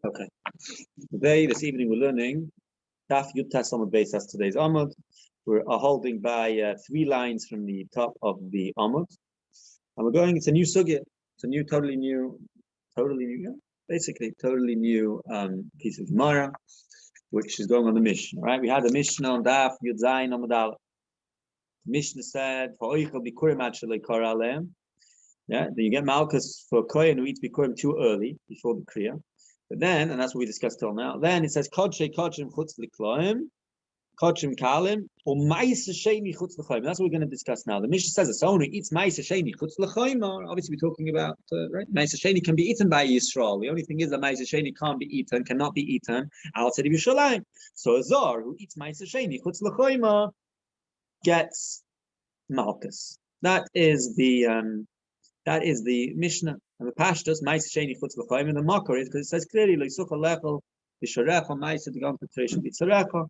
Okay. Today, this evening, we're learning Daf Yud Tes Amud Beis as today's Amud. We're holding by 3 lines from the top of the Amud, and we're going. It's a new sugya. It's a new, totally new, totally new piece of Gemara, which is going on the Mishnah. Right? We had the Mishnah on Daf Yud Zayin Amud Aleph. The Mishnah said, "Ha'oichel bikurim ad shelei kara aleim." Yeah, then you get Makkos for kohen who eats bikurim too early before the kriya. But then, and that's what we discussed till now, then it says kodshe kodshim chutz l'kloim, kodshim kalim, or ma'isa sheni chutz l'choim. That's what we're going to discuss now. The Mishnah says that someone who eats ma'isa sheni chutz l'choim, obviously we're talking about, right? Ma'isa sheni can be eaten by Yisroel. The only thing is that ma'isa sheni cannot be eaten outside of Yerushalayim. So a zar who eats ma'isa sheni chutz l'choim gets Makkos. That is the Mishnah. And the Pashtus, Ma'ase Sheni Chutz L'Chaim, and the Makkos is because it says clearly, L'Sucha Lechel, V'Sharecha, Ma'ase D'Gam Petreishim B'Tzarecha,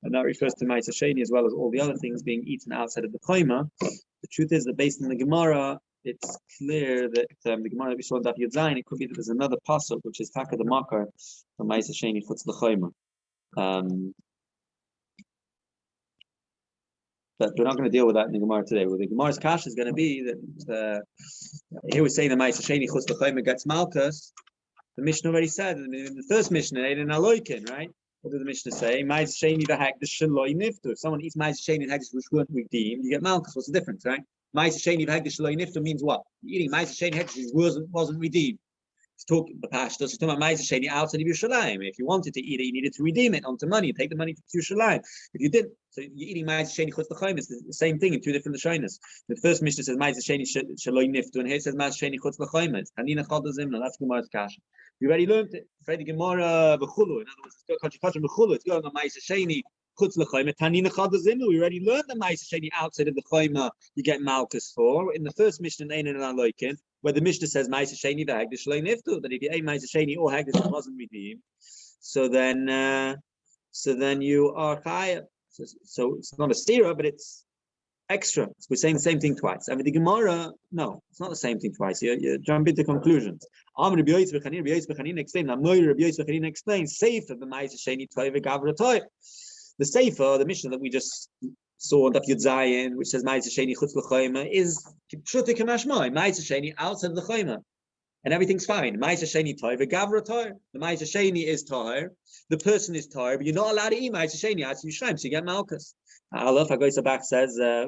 and that refers to Ma'ase Sheni as well as all the other things being eaten outside of the Chaima. The truth is that based on the Gemara, it's clear that the Gemara that we saw in Daf Yud Zayin, it could be that there's another pasuk which is Taka the Makkos from Ma'ase Sheni Chutz L'Chaim. But we're not going to deal with that in the Gemara today. Well, the Gemara's kash is going to be that here we're saying the Ma'ase Sheni Chutz L'Chaim gets Makkos. The Mishnah already said in the first Mishnah, in Aloikin, right? What did the Mishnah say? Ma'ase Sheni v'hagdish sheloi niftu. If someone eats Ma'ase Sheni and hagdish which weren't redeemed, you get Makkos. What's the difference, right? Ma'ase Sheni v'hagdish sheloi niftu means what? You're eating Ma'ase Sheni hagdish which wasn't redeemed. It's talking the Pashtos. It's talking about Ma'ase Sheni outside of Yerushalayim. If you wanted to eat it, you needed to redeem it onto money. Take the money to Yerushalayim. If you didn't, so you're eating Ma'ase Sheni Chutz L'Chaim. It's the same thing in 2 different Lashonos. The first Mishnah says Ma'ase Sheni Shaloi Niftu, and here it says Ma'ase Sheni Chutz L'Chaim. It's Tanina Chad Zimna. That's Gemara's Kasha. We already learned it. Friday Gemara B'Chulu. In other words, it's B'Chulu. It's going on Ma'ase Sheni Chutz L'Chaim. Tanina Chad Zimna. We already learned the Ma'ase Sheni outside of the Chaima you get Makkos for. In the first Mishnah, Ein and Aloikin, where the Mishnah says Ma'ase Sheni v'hagdish shaloi niftu, that if you ate Ma'ase Sheni or hagdish that wasn't redeemed, so then you are chayav. So it's not a stira, but it's extra. So we're saying the same thing twice. I mean, the Gemara, no, it's not the same thing twice. You jump into conclusions. Rabbi Yochanan explains Sefer b'Ma'ase Sheni toy v'gavra toy. The Sefer, the Mishnah that we just saw on Daf Yud Zayin, which says Ma'ase Sheni Chutz L'Chaim, is Pshuti K'mashmai, Ma'ase Sheni outside of the Chaima, and everything's fine. Ma'ase Sheni Toy, V'Gavra Toy. The Ma'ase Sheni is Toy, the person is Toy, but you're not allowed to eat Ma'ase Sheni outside Yerushalayim, so you get Makkos. Aleph Hagoysa back says the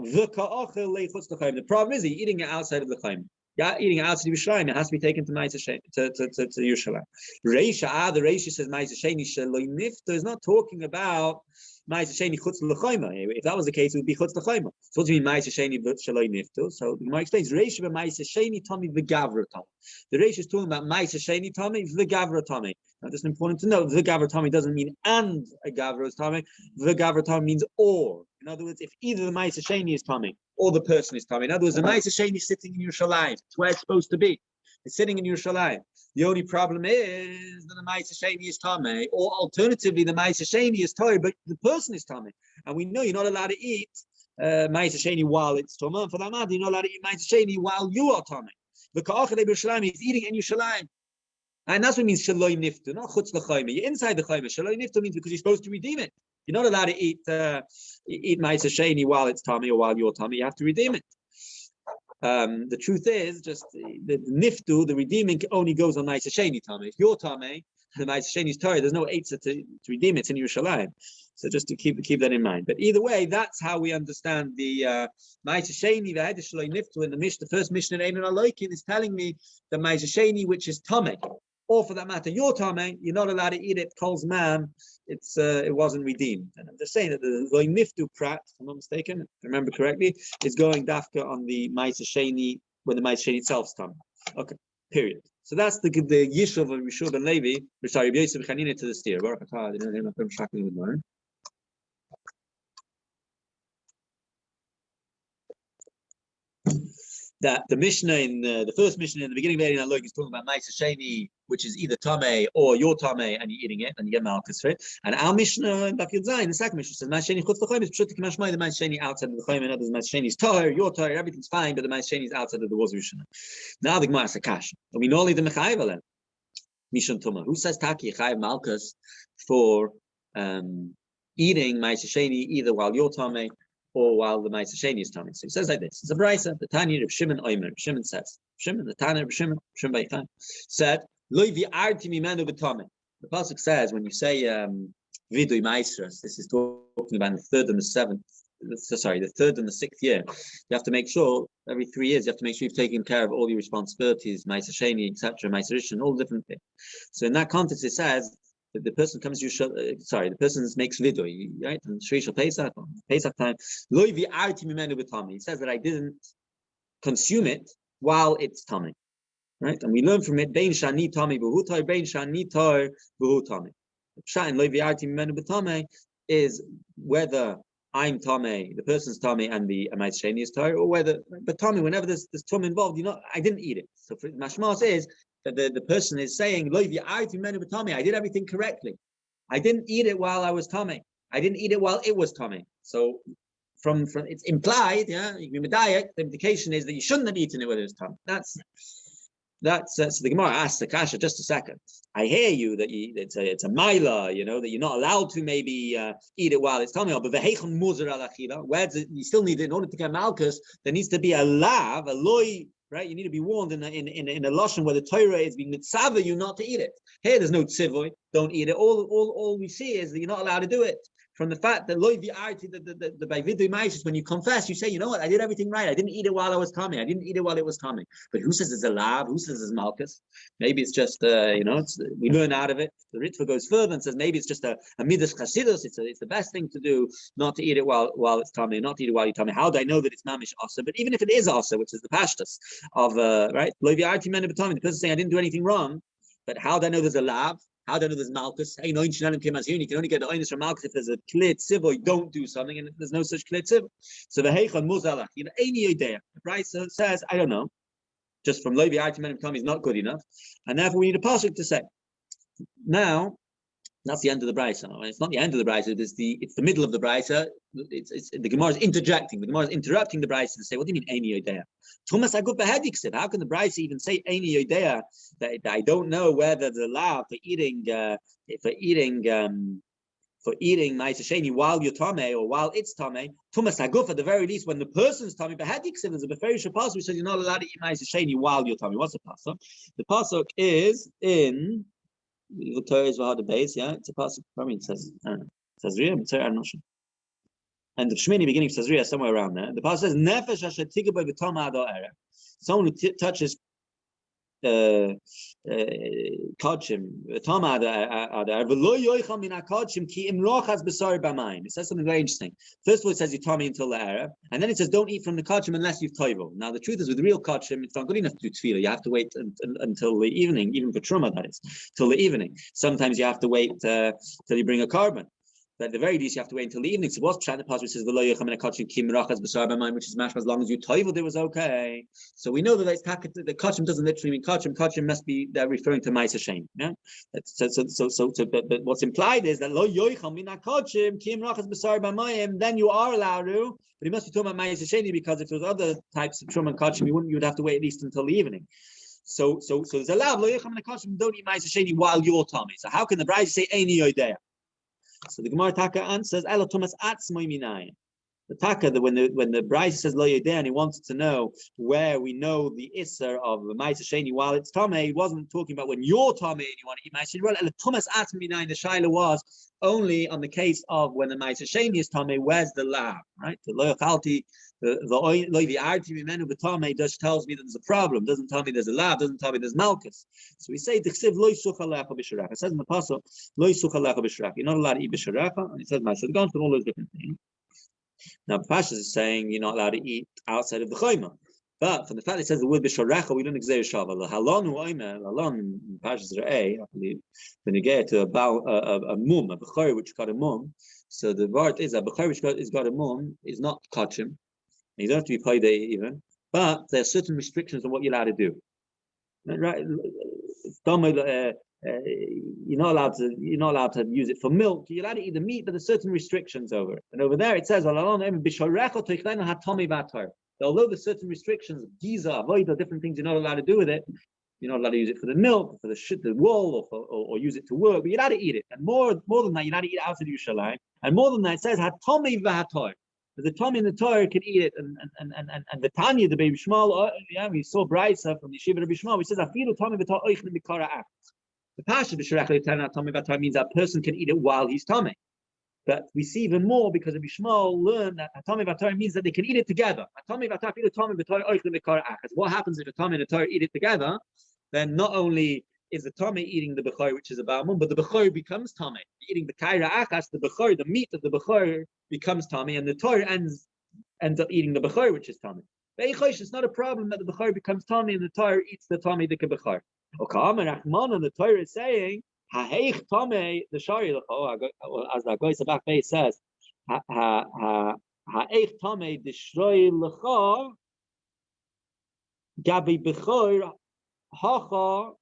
problem is you're eating it outside of the Chaim. Yeah, eating it outside of Yerushalayim, it has to be taken to Ma'ase Sheni to Yerushalayim. The Reisha says Ma'ase Sheni Shaloi Niftu is not talking about Ma'ase Sheni Chutz L'Chaim. If that was the case, it would be Chutz L'Chaim. So what do you mean Ma'ase Sheni Shaloi Niftu? So the Gemara explains Reisha Ma'ase Sheni Tommy V'Gavra Tommy. The Reisha is talking about Ma'ase Sheni Tommy V'Gavra Tommy. Now, this is important to know. V'Gavra Tommy doesn't mean and a Gavra is Tommy. V'Gavra Tommy means or. In other words, if either the Ma'ase Sheni is Tommy or the person is Tommy. In other words, the Ma'ase Sheni is sitting in Yerushalayim. It's where it's supposed to be. It's sitting in Yerushalayim. The only problem is that the Ma'ase Sheni is Tomei, or alternatively, the Ma'ase Sheni is Toy, but the person is Tomei. And we know you're not allowed to eat Ma'ase Sheni while it's Tomei. And for that matter, you're not allowed to eat Ma'ase Sheni while you are Tomei. The Ka'achad Yerushalayim is eating in Yerushalayim. And that's what it means Shaloi Niftu, not Chutz L'Chaim. You're inside the Chaim. Shaloi Niftu means because you're supposed to redeem it. You're not allowed to eat Ma'ase Sheni while it's Tomei or while you're Tomei. You have to redeem it. The truth is, just the niftu, the redeeming only goes on Ma'ase Sheni Tamei. If you're Tamei, the Ma'ase Sheni's Torah, there's no eitzah to redeem it. It's in Yerushalayim. So just to keep that in mind. But either way, that's how we understand the Ma'ase Sheni v'hagdish shaloi niftu in the Mishnah. The first Mishnah in Ein and Aloikin is telling me the Ma'ase Sheni, which is Tamei, or for that matter, you're Tamei, you're not allowed to eat it. Kol's man, it wasn't redeemed. And I'm just saying that the Loi Niftu Prat, if I'm not mistaken, if I remember correctly, is going dafka on the Ma'ase Sheni when the Ma'ase Sheni itself's Tamei. Okay, period. So that's the Yishuv of Yishuv ben Levi, Rabbi Yosef Chanina to the steer. That the Mishnah in the first Mishnah in the beginning of Ein Aloik is talking about Ma'ase Sheni, which is either Tamei or your Tamei, and you're eating it, and you get Makkos for it. And our Mishnah in Daf Yud Zayin, the second Mishnah says Ma'ase Sheni Chutz L'Chaim is Pshuti K'mashmai, the Ma'ase Sheni outside of the Chaim, and others Ma'ase Sheni is Tahor, your Tahor, everything's fine, but the Ma'ase Sheni is outside of the Waz Rishonah. Now the Gemara Sakash, we know only the Mechayiv Alem. Mishum Tuma. Who says Taki Chayav Malkus for eating Ma'aser Sheni either while you're Tomei or while the Ma'aser Sheni is Tomei? So he says like this. It's a brisa. The Tanya of Shimon Omer. Shimon says. Shimon, the Tanya of Shimon Beichai said, Lo v'arti mimenu b'tomei. The pasuk says when you say Vidui Maestras, this is talking about the third and the seventh. Sorry, the third and the sixth year. You have to make sure every 3 years you have to make sure you've taken care of all your responsibilities, Ma'aser Sheni, etc., Ma'aser Rishon, all different things. So in that context, it says that the person comes the person makes vidui, right? And Shri Pesach time. Lo v'arti mimenu b'tomei. It says that I didn't consume it while it's tummy, right? And we learn from it, bein shani tummy b'hutai, bein shani tar b'hutami. Pshat lo v'arti mimenu b'tomei is whether I'm tummy, the person's tummy, and the Ma'aser Sheni is tar, or whether, but tummy, whenever there's tum involved, I didn't eat it. So for mashmas is that the person is saying, lo v'arti mimenu b'tomei, I did everything correctly. I didn't eat it while I was tummy. I didn't eat it while it was tummy. So from it's implied, you can be medayek. The implication is that you shouldn't have eaten it when it was tummy. That's so the Gemara asks the kasha, just a second. I hear you that it's a maila, that you're not allowed to maybe eat it while it's tummy. But vehechon muzer al achila, where you still need it in order to get malchus. There needs to be a lav, a loy. Right, you need to be warned in a lashon where the Torah is being mitzvah you not to eat it. Here, there's no tzivoy, don't eat it. All we see is that you're not allowed to do it. From the fact that loy v'arti, the by vidui ma'aser, when you confess, you say, you know what, I did everything right. I didn't eat it while I was tummy. I didn't eat it while it was tummy. But who says it's a lav? Who says it's malchus? Maybe it's just we learn out of it. The Ritva goes further and says maybe it's just a midas chasidus. It's the best thing to do not to eat it while it's tummy, not to eat it while you're tummy. How do I know that it's mamish asa? But even if it is asa, which is the pashtus of right, loy v'arti menu b'tomei, the person saying I didn't do anything wrong, but how do I know there's a lav? How do I know there's malchus? Hey, no, you can only get the oinus from malchus if there's a clear tzivor, you don't do something, and there's no such clear tzivor. So the heichon muzalach, any idea. The price says, I don't know. Just from Levi Artimen Tommy is not good enough, and therefore we need a pasuk to say. Now, that's the end of the brisa. It's not the end of the brisa. It's the middle of the brisa. It's the Gemara is interjecting. The Gemara is interrupting the brisa to say, "What do you mean any idea?" Thomas Agud Behediksiv. How can the brisa even say any idea that I don't know whether the law for eating Ma'aser Sheni while you're tamei or while it's tamei? Thomas Agud at the very least when the person's tamei Behediksiv is a beferish pasuk which says you're not allowed to eat Ma'aser Sheni while you're tamei. What's the pasuk? The pasuk is in. The Torah is the base, it's a pasuk. Probably it says, I don't know. It says Ria, but I'm not sure. And the Shemini beginning says Ria somewhere around there. The pasuk says, Nefesh asher tigabay v'tama ado erev. Someone who touches kachim, v'tama ado erev, v'lo yoichal min hakachim ki imrochas b'sar b'mayim. It says something very interesting. First of all, it says you tami until the erev, and then it says don't eat from the kachim unless you've toivel. Now the truth is with real kachim, it's not good enough to do tefillah. You have to wait until the evening, even for truma that is, till the evening. Sometimes you have to wait till you bring a carbon. But at the very least, you have to wait until the evening. So what's Pshat the passage says v'lo yocham min hakachim ki imrochas b'sar b'mayim, which is mashma as long as you toivel, it was okay. So we know that the kachim doesn't literally mean kachim. Kachim must be they're referring to Ma'aser Sheni. Yeah. But what's implied is that lo yocham min hakachim ki imrochas b'sar b'mayim. Then you are allowed to, but you must be talking about Ma'aser Sheni because if there's other types of trum and kachim, you'd have to wait at least until the evening. So there's allowed lo yocham min hakachim. Don't eat Ma'aser Sheni while you're tummy. So how can the bride say any idea? So the Gemara Taka answers, "Elo Thomas atzmoi minayin." The Taka, when the Bryce says lo yedeh, and he wanted to know where we know the isser of the Ma'aser Sheni while it's tamei, he wasn't talking about when you're tamei and you want to eat Ma'aser Sheni. Well, Elo Thomas atzmoi minayin. The shaila was only on the case of when the Ma'aser Sheni is tamei. Where's the lab, right? The lo yachalti, the arti mimenu b'tamei just tells me that there's a problem. Doesn't tell me there's a lab. Doesn't tell me there's malchus. So we say the lo yisuch alecha b'sharach. It says in the pasuk lo yisuch alecha b'sharach. You're not allowed to eat b'sharach, and it says Ma'aser gone through all those different things. Now Pashas is saying you're not allowed to eat outside of the chayma. But from the fact it says the word b'sharecha, we don't exert shava. The halon u'omer, halon in Pashas Re'eh, I believe, when you get to a mum, a b'chor which got a mum. So the word is a b'chor which got a mum is not kachim. You don't have to be paid even, but there are certain restrictions on what you're allowed to do. Right? You're not allowed to use it for milk. You're allowed to eat the meat, but there's certain restrictions over it. And over there it says, although there's certain restrictions, giza, avoida, different things you're not allowed to do with it, You're not allowed to use it for the milk, for the wool, or use it to work, but you're allowed to eat it. And more than that, you're allowed to eat it outside Yerushalayim. And more than that, it says Hatomi v'Hator. The Tommy and the Torah can eat it, and the Tanya, the baby Shmuel, we saw Brisa from the Yeshiva Rabbi Shmuel, which says Afilu Tommy v'Tor oichlim b'kara ach. The Pasha b'Sharech le'Tana Tommy v'Tor means that person can eat it while he's Tommy. But we see even more because Rabbi Shmuel learned that Tommy v'Tor means that they can eat it together. Tommy v'Tor Afilu Tommy v'Tor oichlim b'kara ach. What happens if the Tommy and the Torah eat it together? Then not only is the Tommy eating the Bechor, which is a Balmum, but the Bechor becomes Tommy. Eating the Kaira Achas, the Bechor, the meat of the Bechor becomes Tommy, and the Torah ends up eating the Bechor, which is Tommy. It's not a problem that the Bechor becomes Tommy and the Torah eats the Tommy the Bechor. And the Torah is saying, Ha'eich Tommy, the Shari, as the Goy Sabach Bey says, Ha'eich Tommy, the Shroi L'cha, Gabi Bechor, Hacha,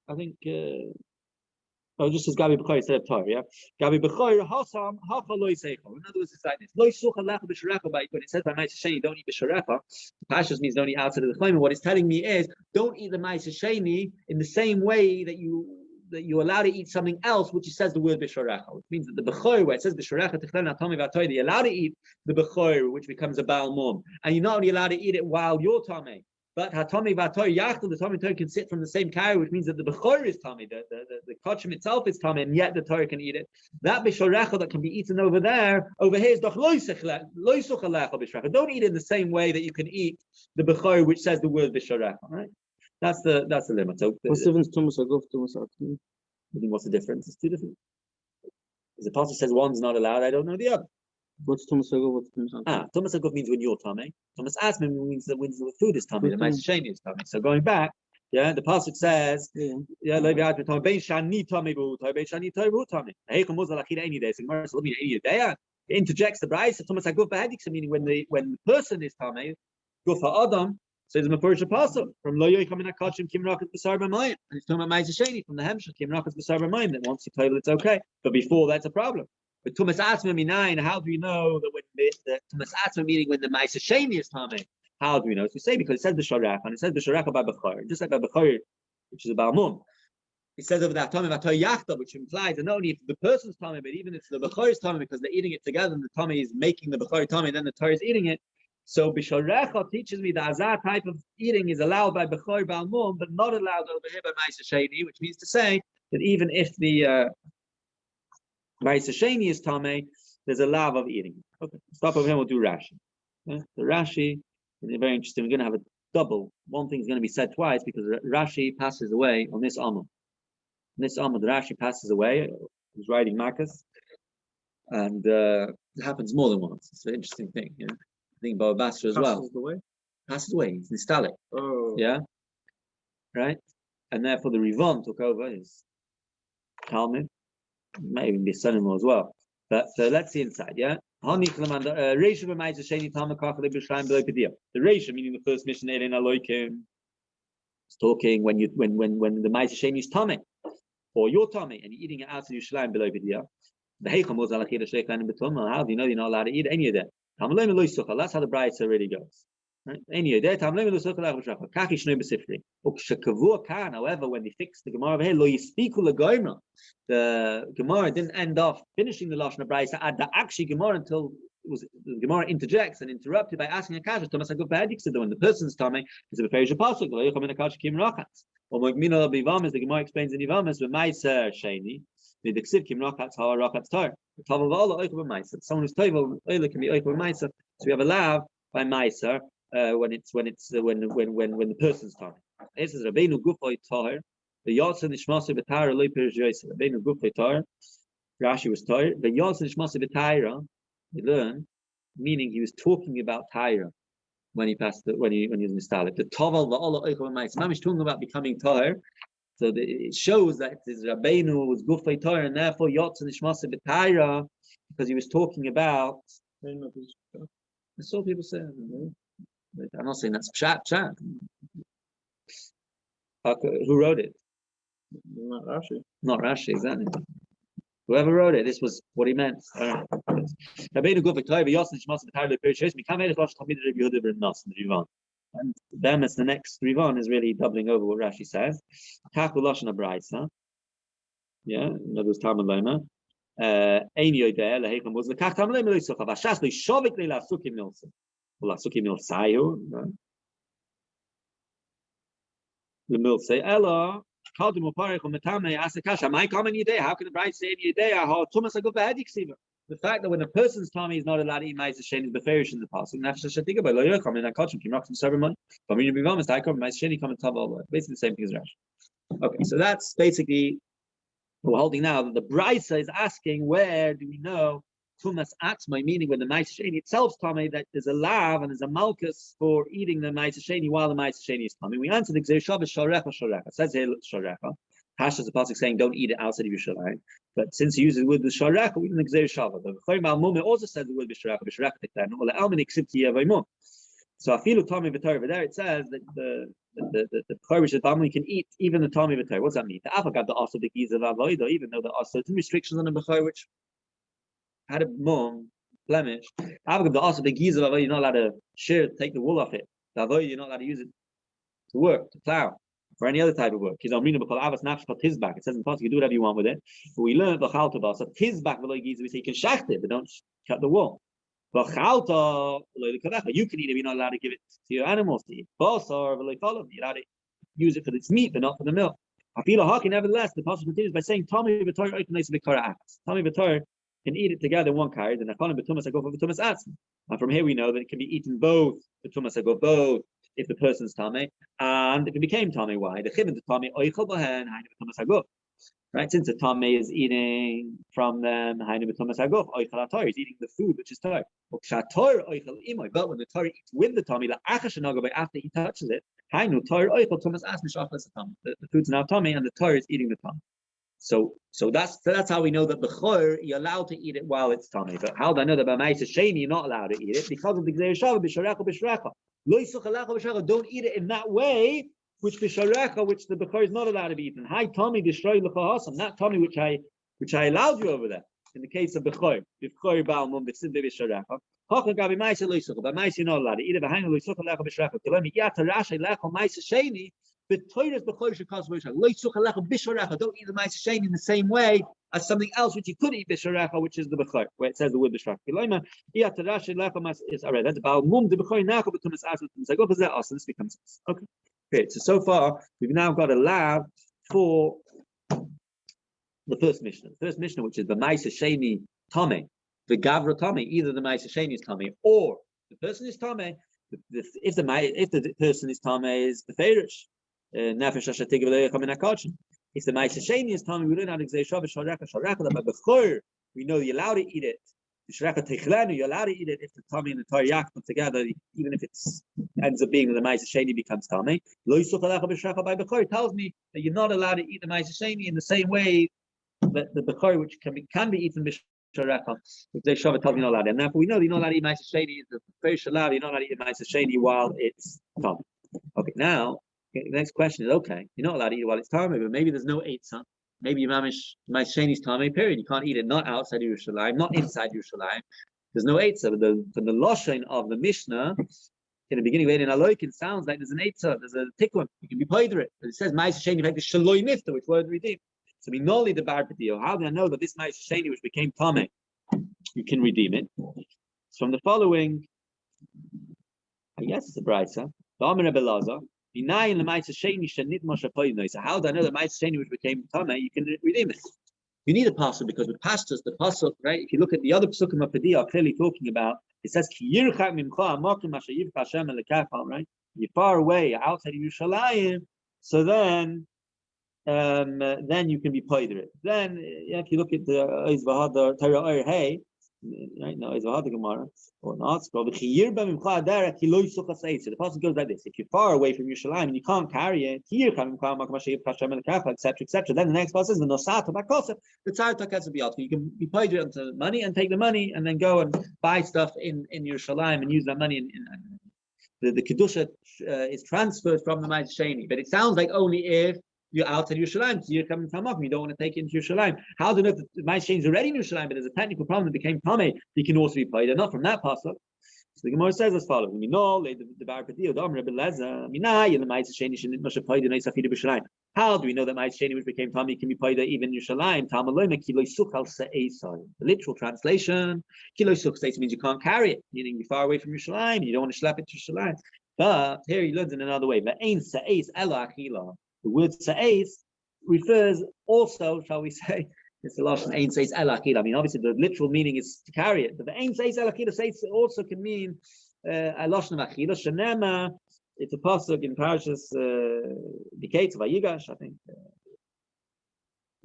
I think, just as Gabi Bechor instead of Torah, yeah? Gabi Bechor, Hasam, Hacha Loi Seichel. In other words, it's like this. Loi Sucha Lecha B'Sharecha, when it says by Ma'aseh Sheni, don't eat B'Sharecha, the Pashas means don't eat outside of the Klein. What it's telling me is, don't eat the Ma'aseh Sheni in the same way that you're allowed to eat something else, which says the word B'Sharecha, which means that the Bechor, where it says B'Sharecha Techlen Atomi V'Atoy, you're allowed to eat the Bechor, which becomes a Baal Mum. And you're not only allowed to eat it while you're Tomei, but Hatomi v'Atoy Yachtel, the Tommy Torah can sit from the same carrier, which means that the Bechor is Tommy, the Kochim itself is Tommy, and yet the Torah can eat it. That B'Sharecha that can be eaten over here is Doch Loi Sucha Lecha B'Sharecha. Don't eat it in the same way that you can eat the Bechor, which says the word B'Sharecha. Right? That's the limit. So what's the difference? It's two different. As the pastor says one's not allowed, I don't know the other. What's Tumas Aguf? What's Tumas Aguf? Tumas Aguf means when you're Tomei. Tumas Asmim means that when the food is Tomei, the Ma'aseh Sheni is Tomei. So going back, the pasuk says, Levi Admi Tomei, Bein Shani Tomei B'Utai, Bein Shani Tomei B'Utai. Heicham Muzal Achida Any Day. So Gemara says, Any Day. It interjects the Brisa. Tumas Aguf B'Hadiksa, meaning when the person is Tomei, Guf HaAdam. So it's a Mephorisha pasuk from Lo Yocham in Akachim Kim Rakat B'Sar B'Mayim, and it's talking about Ma'aseh Sheni from the Hemshech Kim Rakat B'Sar B'Mayim. That once you table, it's okay, but before that's a problem. But Tumas Atzma Minayin, how do we know that when the Tumas Atzma, meaning when the Ma'aseh Sheni is Tomei? How do we know? So we say because it says B'Sharach, and it says B'Sharach by Bechor, just like by Bechor, which is a Balmum. It says over that Tomei V'Atoy Yachta, which implies that not only if the person's Tomei, but even if the Bechor is Tomei, because they're eating it together, and the Tomei is making the Bechor Tomei, then the Torah is eating it. So B'Sharach teaches me that Azar type of eating is allowed by Bechor Balmum, but not allowed over here by Ma'aseh Sheni, which means to say that even if the Ma'aseh Sheni is Tamei, there's a lav of eating. Okay, stop over here, we'll do Rashi. The Rashi is very interesting. We're going to have a double. One thing is going to be said twice because Rashi passes away on this Amud. The Rashi passes away. He's writing Makkos. And it happens more than once. It's an interesting thing. I think Baba Basra as well. Passes away. He's Nistalik. Oh. Yeah? Right? And therefore the Rivon took over his Talmud. Might even be a son-in-law as well. But let's see inside, the Reisha, meaning the first mission, is talking when the Ma'aseh Sheni is Tomei, or you're Tomei, and you're eating it out of Yerushalayim below B'Diyah. How do you know you're not allowed to eat any of that? That's how the Brisa already goes. Right? However, when they fixed the Gemara over here, the Gemara didn't end off finishing the Lashon Brisa at the actual Gemara until the Gemara interjects and interrupted by asking a kasha. When the person's tummy is a Beferish Apostle, or the Gemara explains in Yivamis with Ma'aser Sheni, the Ksiv Kim Rakat's Har Rakat's Tar. Someone who's Toivel can be Oik with Ma'aser. So we have a lav by Ma'aser. When the person's talking. This is Rabbeinu Gufay Tahir. The Yotze Nishmase B'Tayra Loi Perish Yosef. Rabbeinu Gufay Tahir. Rashi was Tahir. The Yotze Nishmase B'Tayra. We learn, meaning he was talking about Tahira when he passed when he was Nistalik. The Tovel Va'Ola Oichel Ma'is. Mamish talking about becoming Tahir. So it shows that his Rabbeinu was Gufay Tahir, and therefore Yotze Nishmase B'Tayra, because he was talking about. I saw people say. I'm not saying that's chat. Who wrote it? Not Rashi. Not Rashi, exactly. Whoever wrote it, this was what he meant. All right. And then it's the next Rivon is really doubling over what Rashi says. Kaku Lashon Abraisa. Yeah, in other words, Talmud Lema. Ein Yodeh Lehechem was the Kach Talmud Lema Loisucha. Vashas Lo Shovik Le Lasuki Milsa. Lasuki Milsayu. The Milsa Ella. How can the bride say in Yedei? How Thomas Agov Hadik Siva? The fact that when a person's tummy is not allowed to eat ma'ase sheni is beferish in the past. And after Shatika by Loyer come in that culture, came from 7 months. But when you become a staikom, ma'ase sheni come and tell all basically the same thing as Rashi. Okay, so that's basically what we're holding now. That the Brisa is asking, where do we know tumas atzmai, meaning when the ma'ase sheni itself tummy that there's a lav and there's a malchus for eating the ma'ase sheni while the ma'ase sheni is tummy. We answer the Gzeir Shabbos sharecha sharecha. It says here sharecha. Pasha's the pasuk saying don't eat it outside of Yisroel. But since he uses the word b'sharecha, we didn't Gzeir Shabbos. The Chaim al-Mumeh also says the word b'sharecha tektan. Or the almin exibti yavaymo. So afilu tami v'tor over there it says that the Bechor which is Bamli can eat even the tami v'tor. What's that mean? The Afagad the also the giz of avodah, even though there are certain restrictions on the Bechor which had a mum blemish. Afagad the also the giz of avodah, you're not allowed to take the wool off it. The avodah you're not allowed to use it to work, to plow. For any other type of work. It says in the past you do whatever you want with it. But we learned the chalta so tizbak we say you can shacht it, but don't cut the wool. But chalta you can eat it, you're not allowed to give it to your animals to eat. Basar you're allowed to use it for its meat, but not for the milk. Nevertheless, the pasuk continues by saying Tommy V'Tor can eat it together in one card, and from here we know that it can be eaten both both if the person's tummy and if it became tummy. Why? The chivin to tummy oichel b'hen hainu b'tumas haguf. Right? Since the tummy is eating from them hainu b'tumas haguf, oichel haTorah is eating the food which is Torah. But when the Torah eats with the tummy, after he touches it, hainu Torah oichel tumas as mishachas the tummy. The food's now tummy and the Torah is eating the tummy. So that's how we know that Bechor you're allowed to eat it while it's tummy. But how do I know that by ma'ase sheni you're not allowed to eat it? Because of the Gzeir Shabbos b'sharecha b'shrecha. Don't eat it in that way, which the Bechor is not allowed to be eaten. Hi tummy destroy l'chahasam, that tummy which I allowed you over there. In the case of Bechor ba'al mum b'tzid b'sharecha. Hocha gabi ma'ase loisucha, but ma'ase you're not allowed to eat it. Behind loisucha lecha b'shrecha. Kilemi yata rashay lecha ma'ase sheni. But Torah's Bechor should cause loisucha lecha b'sharecha. Don't eat the ma'ase sheni in the same way as something else which you could eat b'sharecha, which is the Bechor, where it says the word b'sharecha. Kilemi yata rashay lecha ma'ase is alright. That's about mum the Bechor now becomes as I go for that us, and this becomes us. Okay. Great. So far we've now got a lab for the first Mishnah. The first Mishnah, which is the ma'ase sheni tame, the gavra tame, either the ma'ase sheni is tame or the person is tame. If the person is tame is the ferish. Nefesh hashatig v'lo yacham in hakachin. If the ma'ase sheni is tame, we learn how to say shav sharecha sharecha. That by Bechor we know you're allowed to eat it. Sharecha techlenu, you're allowed to eat it if the tummy and the Torah come together, even if it ends up being that the ma'ase sheni becomes tame. Lo yisuch alecha b'shrecha by Bechor tells me that you're not allowed to eat the ma'ase sheni in the same way that the Bechor, which can be eaten b'shrecha, they shav tells me you're not allowed. And therefore we know that you're not allowed to eat ma'ase sheni. The first allowed you're not allowed to eat ma'ase sheni while it's tame. Okay, now. The next question is, okay, you're not allowed to eat it while it's tame, but maybe there's no eitzah. Maybe you mamish my sheni's tame, period. You can't eat it not outside Yerushalayim, not inside Yerushalayim. There's no eitzah. But the loshen of the Mishnah in the beginning, in Aloikin sounds like there's an eitzah, there's a tikkun. You can be paid it. But it says ma'ase sheni like the shaloi nifta, which word redeem. So we know the bar p'tio. How do I know that this ma'ase sheni which became tame, you can redeem it? It's from the following. I guess it's a brayso. The Amar Belazar. So how do I know the ma'ase sheni which became tame, you can redeem it? You need a pasuk because with pastors, the pasuk, right? If you look at the other pasukim of Padiyah, are clearly talking about. It says right? You're far away outside of Yerushalayim, so then you can be paid it. Then if you look at the Torah hey. Right now, is the Gemara or not? The passage goes like this: if you're far away from Yerushalayim and you can't carry it, etc. Then the next passage is the Nosata Makkos. The Tzartak you can be paid into money and take the money and then go and buy stuff in Yerushalayim and use that money. The kedusha is transferred from the ma'ase sheni, but it sounds like only if you're outside Yerushalayim, so you're coming from up, and you don't want to take it into Yerushalayim. How do you know if the ma'ase sheni is already in Yerushalayim, but there's a technical problem that became tame, you can also be paid, and not from that pasuk. the Gemara says as follows: we know the bar padio dom Rabbi Leza minay and the ma'is sheni shenit moshe paida neis afidu b'Yerushalayim. How do we know that ma'is sheni which became Tami can be paida even in Yerushalayim? Tamaloi kiloi suchal se'esai. The literal translation, kiloi suchal means you can't carry it, meaning you're far away from Yerushalayim, you don't want to schlep it to Yerushalayim. But here he learns in another way. Ve'ein se'es ela achila. The word se'es refers also, shall we say, it's the lashon ein se'es ela achila. I mean, obviously the literal meaning is to carry it, but the ein se'es ela achila also can mean a lashon of achila. Shenema, it's a pasuk in Parashas Miketz Vayigash, I think.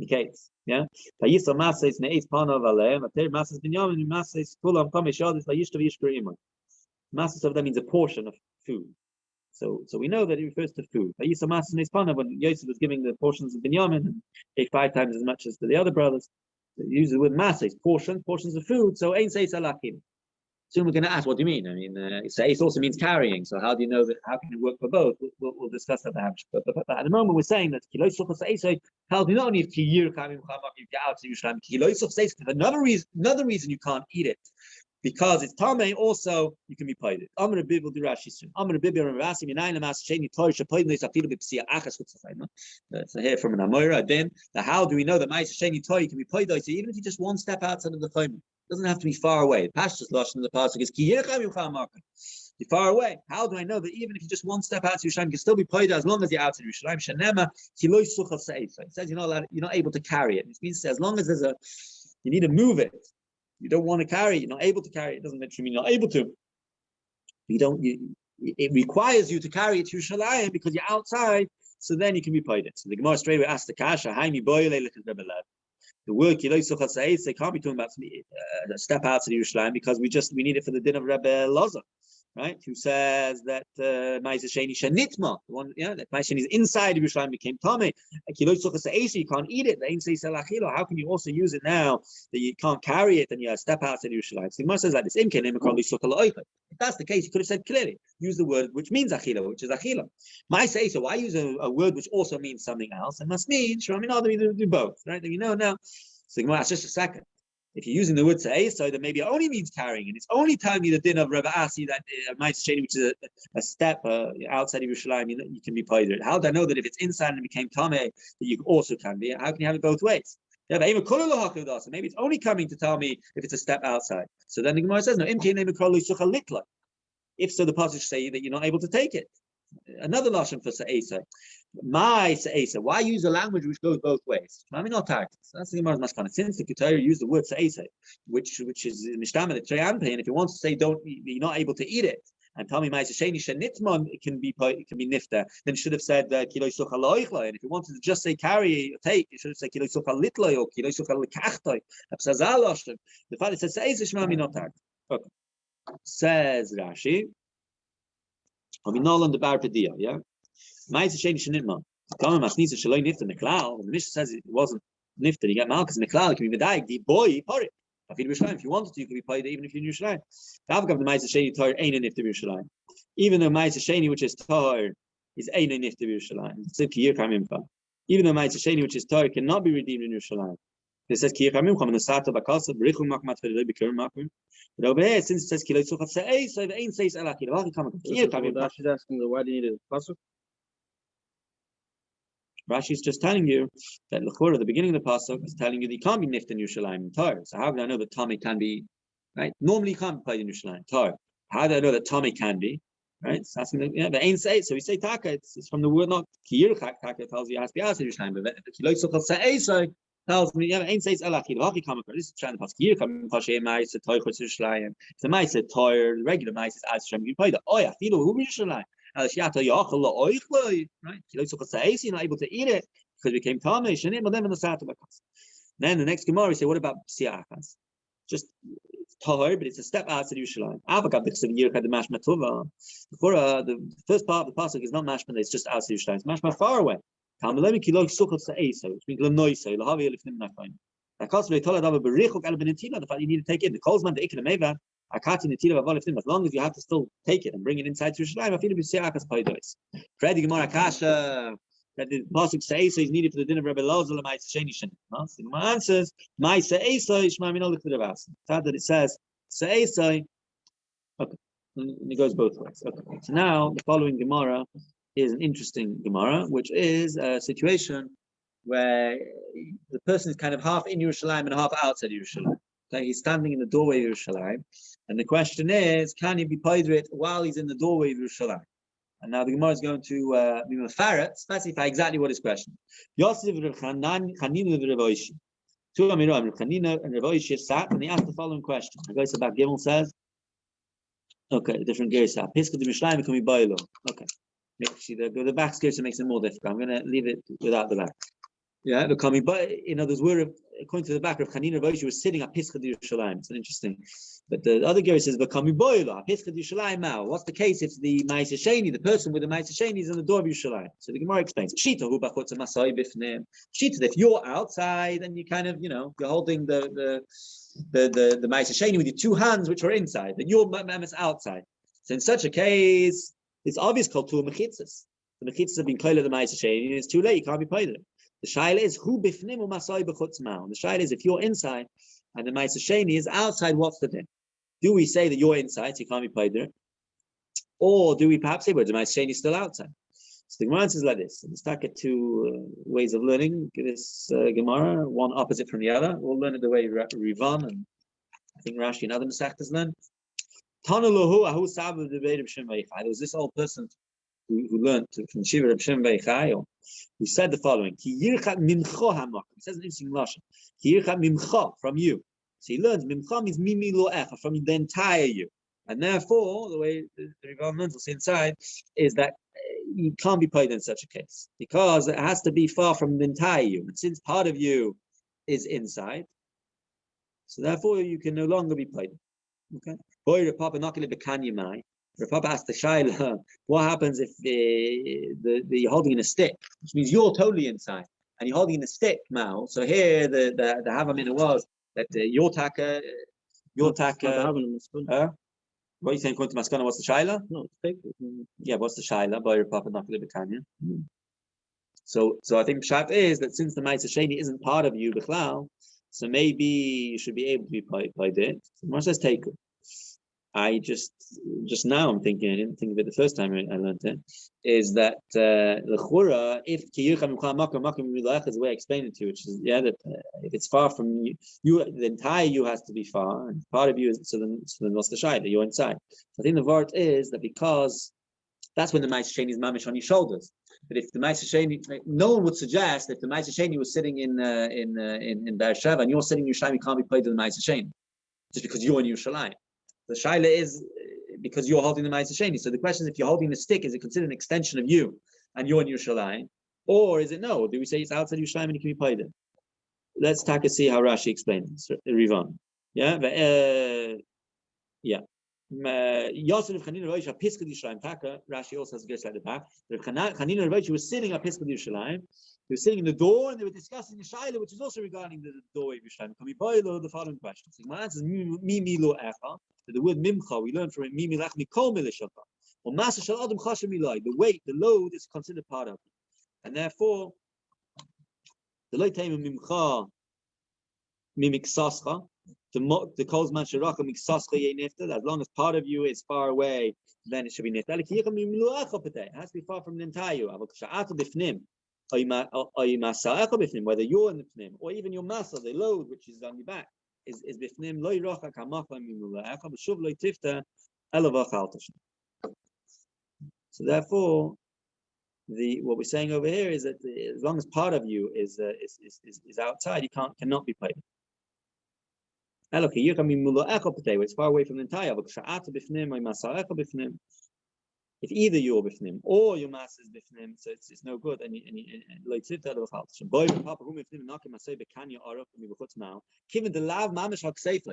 Miketz, yeah. Vayisa mases ne'es panav aleim. Ater mases binyamin mases kulam kam eshadis vayishtav yishkreimah. Masses of that means a portion of food. So we know that it refers to food. When Yosef was giving the portions of Binyamin, gave 5 times as much as the other brothers. So he used the word masses, portions of food. So ein seis alakim. Soon we're going to ask, what do you mean? I mean, seis also means carrying. So how do you know that? How can it work for both? We'll discuss that perhaps. But at the moment we're saying that kiloi suchas seis. How do you not only if kiyir kamim chamak you get out to Yerushalayim kiloi suchas seis? Another reason you can't eat it. Because it's tamei, also you can be paid. Amar Rabbi will do Rashi soon. Amar Rabbi Ravasi minayin lamas sheni toy shepaid neis afilu b'psia achas chutzafayma. So here from an Amora. Then how do we know that ma'is sheni toy can be paid? So even if you just one step outside of the chayma, it doesn't have to be far away. The Pashtus lashon in the pasuk is ki yecham yucham marka. You're far away. How do I know that even if you just one step out to Yerushalayim, you can still be paid as long as you're outside Yerushalayim? Shenema kiloi suchal se'efa. It says you're not able to carry it. It means as long as you need to move it. You don't want to carry it, you're not able to carry it. It doesn't literally mean you're not able to. It requires you to carry it to Yerushalayim because you're outside, so then you can be paid it. So the Gemara straight away asks the Kasha, Haimi boyle the word kiloi suchal se'es, can't be talking about a step out to the Yerushalayim because we need it for the din of Rabbi Loza, right? Who says that Ma'aseh Sheni shenitma, the one, that Ma'aseh Sheni is inside of Yerushalayim became tamei. Kiloi suchal se'es, you can't eat it. The ein seis ela achila. How can you also use it now that you can't carry it and you step out to Yerushalayim? So the Gemara says like this: If that's the case, you could have said clearly, use the word which means achila, which is achila. Ma'aseh, so why use a word which also means something else? It must mean do both, right? Then now. So the Gemara asks just a second. If you're using the word se'esai, then maybe it only means carrying, and it's only telling you the din of Rabbi Asi that Ma'aseh Sheni, which is a step outside of Yerushalayim, you can be paid. How do I know that if it's inside and it became tamei, that you also can be? How can you have it both ways? Yeah, but even maybe it's only coming to tell me if it's a step outside. So then the Gemara says, no. If so, the passage say that you're not able to take it. Another lashon for se'esai. My se'esai. Why use a language which goes both ways? I mean, not targets. That's the Gemara's maskana. Since the Ketara used the word se'esai, which is mishtama the treyanpe, and if you want to say you're not able to eat it, and tell me ma'aseh sheni shenitman it can be nifta, then you should have said kiloi suchal loichla. And if you wanted to just say carry or take, you should have said kiloi suchal litloi or kiloi suchal lekachtoi. The father says se'esai shmami not targets. Okay. Says Rashi. I mean, no on the bar pedia, yeah. Ma'aseh sheni shenitman. When the Mishnah says it wasn't nifta, you get Makkos in the Klein, it can be medayik, the boy, pari. If you wanted to, you could be paid even if you're in Yerushalayim. The Ma'aseh Sheni Torah ain't a nifta Yerushalayim. Even though Ma'aseh Sheni, which is Torah, is ain't a nifta Yerushalayim. Even though Ma'aseh Sheni, which is Torah, cannot be redeemed in Yerushalayim. It says Kiyir Kamim Cham Nasato Bakasa Berichum Makmat Fedele Bikir Makum. But over here, since it says Kiloi Suchat Se'ei, so it ain't says Ela Kiloi Kiyir Kamim. She's asking why do you need a pasuk? Rashi is just telling you that L'chor at the beginning of the pasuk is telling you that you can't be nift in Yerushalayim in Torah. So how do I know that Tommy can be right? Normally you can't be played in Yerushalayim Torah. How do I know that Tommy can be? Right? It's asking the ain't say so we say taka. It's from the word not kiyir taka tells you it has to be outside Yerushalayim, but kiloi suchal se'ei tells me ain't says alaki laki come across. This is trying to pass kiyir come pashe ma'is toy chutz Yerushalayim. The ma'is Torah, the regular ma'is is as Yerushalayim. You play the oya filo who Yerushalayim. Right? You're not able to eat it because it became tamei. Then the next Gemara we say, what about psiachas? Just tahor, but it's a step outside Yerushalayim. The first part of the pasuk is not mashma; it's just outside Yerushalayim. It's mashma far away. Which means the fact you need to take it. The kolzman the ikna as long as you have to still take it and bring it inside to Yerushalayim, I feel be se'akas paidos. Freddy Gemara Kasha that the pasuk se'esa is needed for the din of Rabbi Loza l'ma'aseh sheni shen. The Gemara answers ma'aseh se'esa ishma min olek l'ravas. The fact that it says se'esa. Okay, And it goes both ways. Okay. So now the following Gemara is an interesting Gemara, which is a situation where the person is kind of half in Yerushalayim and half outside Yerushalayim. Okay, he's standing in the doorway of Yerushalayim, and the question is, can he be paidrit while he's in the doorway of Yerushalayim? And now the Gemara is going to be mafaret, specify exactly what his question. Yosef Rav Chanina Rav Oishi. Two Amiram, Rav Chanina and Rav Oishi sat, and he asked the following question. The guy about Gimel says, okay, different gears. Piska de Mishlaim can be boilo. Okay. See, the back scarce makes it more difficult. I'm going to leave it without the back. Yeah, becoming, but in others, according to the back of Chanina Rosh, was sitting at Pischa de Yerushalayim. It's an interesting. But the other gear says, becoming boilo, Pischa de Yerushalayim now. What's the case if the Ma'aseh Sheni, the person with the Ma'aseh Sheni, is in the door of Yerushalayim? So the Gemara explains, Shita hu b'chutz masai b'fneim. Shita, if you're outside and you kind of, you're holding the Ma'aseh Sheni with your two hands, which are inside, then your mammoth outside. So in such a case, it's obvious called two mechitzas. The mechitzas have been called the Ma'aseh Sheni, and it's too late. You can't be paid it. The shaila is who bifnim u'masai b'chutz ma'u. The shaila is if you're inside and the Ma'aseh Sheni is outside, what's the thing? Do we say that you're inside, so you can't be paid there, or do we perhaps say, well, the Ma'aseh Sheni is still outside? So the Gemara says like this. Let's take it two ways of learning this Gemara, one opposite from the other. We'll learn it the way Rivan and I think Rashi and other Masechtas learn. There was this old person who learned from Shiur of Shem Veichai, who said the following: He says an interesting lashon. From you. So he learns mimcha means mimi lo echa, from the entire you, and therefore the way the Rabbi will see inside is that you can't be paid in such a case because it has to be far from the entire you, and since part of you is inside, so therefore you can no longer be paid. Okay. Boy, Papa Nakile Bekanyamai. Papa asked the Shaila, what happens if you're holding in a stick, which means you're totally inside, and you're holding in a stick now. So here the Havamina was that your taka. What are you saying? According to Maskana, what's the Shaila? No, stick. Yeah, what's the Shaila? Boy, Papa Nakile Bekanya. So I think Pshat is that since the Ma'aseh Sheni isn't part of you, B'chlal, so maybe you should be able to be paid it. Mar says take it. I just now I'm thinking, I didn't think of it the first time I learned it, is that the chura, if is the way I explained it to you, which is that if it's far from you, the entire you has to be far, and part of you is so then what's the shayla? You're inside. So I think the word is that because that's when the Ma'aseh Sheni is mamish on your shoulders. But if the Ma'aseh Sheni, no one would suggest if the Ma'aseh Sheni was sitting in Beersheba and you're sitting in Yerushalayim, you can't be paid to the Ma'aseh Sheni just because you're in Yerushalayim. The shaila is because you're holding the Ma'aseh Sheni. So the question is, if you're holding the stick, is it considered an extension of you and you're in Yerushalayim, or is it no? Do we say it's outside Yerushalayim and it can be paid in? Let's take a see how Rashi explains it. Rivan, yeah. Yosef of Chanina Rosh Piska Yerushalayim Taka. Rashi also has a guess at the back. Chanina Rosh was sitting at Piska Yerushalayim. They were sitting in the door and they were discussing the shaila, which is also regarding the doorway of Yerushalayim. Can we boil the following questions? So my answer is mimi lo echa. The word mimcha we learned from it. Mimi lach mikol milishaka. Or masa shal adam chashem milai. The weight, the load is considered part of it, and therefore the loy time mimcha mimiksascha. The calls man sharaka miksascha ye nifta. As long as part of you is far away, then it should be nifta. It has to be far from the entire you. Whether you're in the pnim or even your masa, the load which is on your back, is bifnim loy rocha kamacha mimulacha b'shuv loy tifta elavach altash. So therefore, what we're saying over here is that as long as part of you is outside, you cannot be paid. It's far away from the entire. If either you're bifnim or your mass is bifnim, so it's no good. And given the lav mamish hakseifa,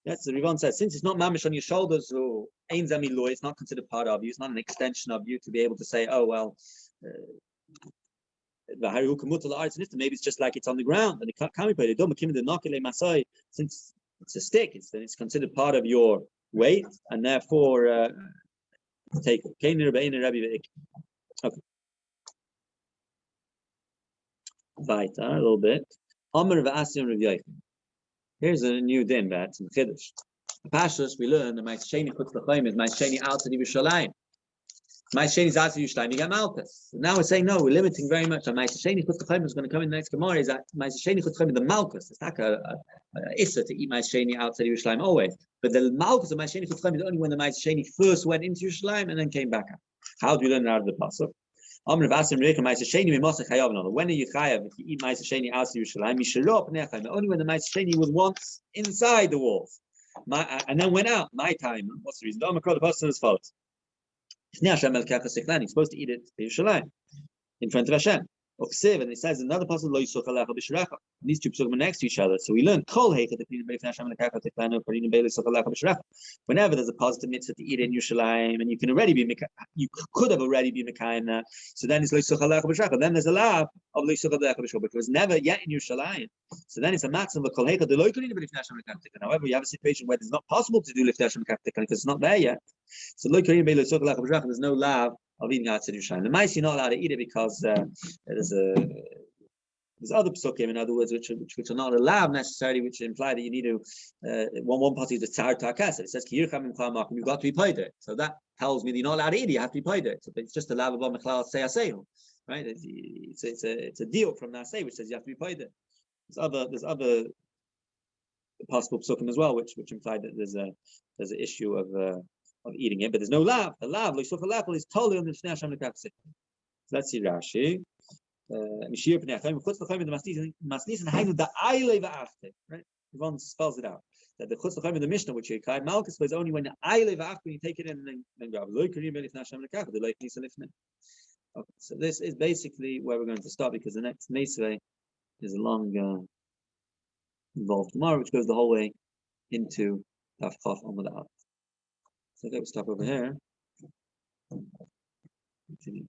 that's the Rivan says. Since it's not mamish on your shoulders, or ein zami loy, it's not considered part of you. It's not an extension of you to be able to say, oh well, maybe it's just like it's on the ground and it can't be paid. Since it's a stick, it's considered part of your weight, and therefore. Take it. Okay. Weiter, a little bit. Here's a new din, that's in Chiddush. Pashas, we learn the Ma'aseh Sheni Chutz L'Chaim is Ma'aseh Sheni outside Yerushalayim. Ma'aseh Sheni is outside Yerushalayim, you get Malkus. So now we're saying, no, we're limiting very much. Ma'aseh Sheni Chutz L'Chaim is going to come in the next Gemara, is that Ma'aseh Sheni Chutz L'Chaim, the Malkus. It's like a issa to eat Ma'aseh Sheni outside Yerushalayim always. But the Malkus of Ma'aseh Sheni Chutz L'Chaim is only when the Ma'aseh Sheni first went into Yerushalayim and then came back out. How do we learn it out of the Pasuk? When are you chayav if you eat Ma'aseh Sheni outside Yerushalayim? Only when the Ma'aseh Sheni was once inside the walls. And then went out. My time. What's the reason? The Pasuk is as follows. You're supposed to eat it in front of Hashem. And it says another passage, these two psukim are next to each other. So we learn whenever there's a positive mitzvah to eat in Yerushalayim, and you could have already been Mekayim that. So then it's then there's a law of but it was never yet in Yerushalayim. So then it's a maximum of kol heicha. However, you have a situation where it's not possible to do lifnei Hashem because it's not there yet. So there's no law of eating outside Yerushalayim. The mice you're not allowed to eat it because there's other psukim, in other words, which are not allowed necessarily, which imply that you need to one part is the tzar takasa. It says you've got to be paid it. So that tells me that you're not allowed to eat it. You have to be paid it. So it's just a lav about mechlal seyasehu, right? It's a deal from Nasei which says you have to be paid it. There's other possible psukim as well, which imply that there's an issue of eating it, but there's no lav. The lav is totally on the Shnei Hashem Lekaf. Let's see Rashi. Shiur right? Yvonne spells it out. That the chutz l'chaim in the Mishnah, which you call Malkus, is only when the ayle v'ach, when you take it in and then grab. Okay, so this is basically where we're going to stop because the next Meisvei is a long involved tomorrow, which goes the whole way into Daf Chaf on the Aleph. So we'll stop over here. Continue.